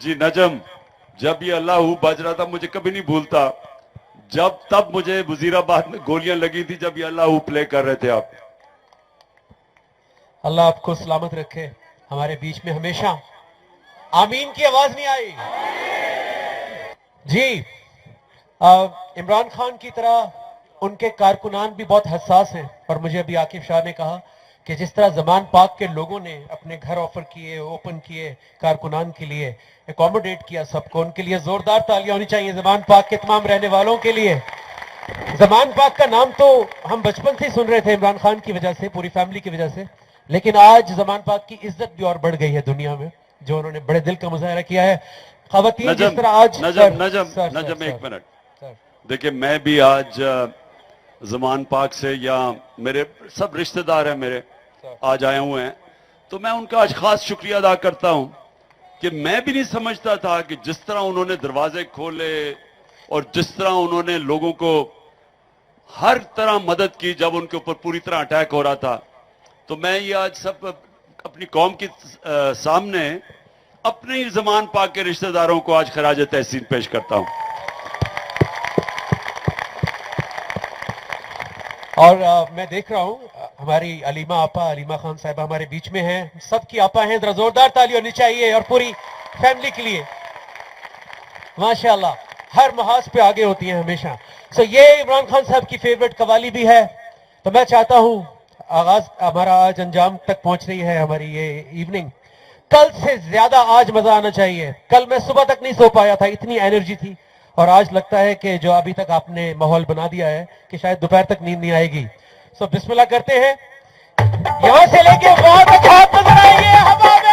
जी नजम, जब ये अल्लाह बज रहा था मुझे कभी नहीं भूलता, जब तब मुझे वजीराबाद में गोलियां लगी थी जब ये अल्लाह प्ले कर रहे थे आप। अल्लाह आपको सलामत रखे हमारे बीच में हमेशा। आमीन की आवाज नहीं आई जी। इमरान खान की तरह उनके कारकुनान भी बहुत हसास हैं, और मुझे अभी आकिब शाह ने कहा कि जिस तरह जमान पाक के लोगों ने अपने घर ऑफर किए, ओपन किए कारकुनान के लिए, एकोमोडेट किया सबको, उनके लिए जोरदार तालियां होनी चाहिए जमान पाक के तमाम रहने वालों के लिए। जमान पाक का नाम तो हम बचपन से सुन रहे थे इमरान खान की वजह से, पूरी फैमिली की वजह से, लेकिन आज जमान पाक की इज्जत भी और बढ़ गई है दुनिया में, जो उन्होंने बड़े दिल का मुजाहरा किया है। खवातीन जिस तरह आज नजम एक मिनट, देखिए मैं भी आज जमान पाक से, या मेरे सब रिश्तेदार हैं मेरे आज आए हुए हैं, तो मैं उनका आज खास शुक्रिया अदा करता हूं कि मैं भी नहीं समझता था कि जिस तरह उन्होंने दरवाजे खोले और जिस तरह उन्होंने लोगों को हर तरह मदद की जब उनके ऊपर पूरी तरह अटैक हो रहा था, तो मैं ये आज सब अपनी कौम के सामने अपने ही जमान पाक के रिश्तेदारों को आज खराज तहसीन पेश करता हूं। और मैं देख रहा हूं हमारी अलीमा आपा, अलीमा खान साहिबा हमारे बीच में हैं, सबकी आपा हैं, जरा जोरदार ताली होनी चाहिए, और पूरी फैमिली के लिए माशाल्लाह हर महाज पे आगे होती हैं हमेशा। सो ये इमरान खान साहब की फेवरेट कवाली भी है, तो मैं चाहता हूं आगाज हमारा आज अंजाम तक पहुंच रही है हमारी ये इवनिंग, कल से ज्यादा आज मजा आना चाहिए। कल मैं सुबह तक नहीं सो पाया था, इतनी एनर्जी थी, और आज लगता है कि जो अभी तक आपने माहौल बना दिया है कि शायद दोपहर तक नींद नहीं आएगी। सो बिस्मिल्लाह करते हैं, यहां से लेके वहां तक हाथ नजर आएंगे हवा में।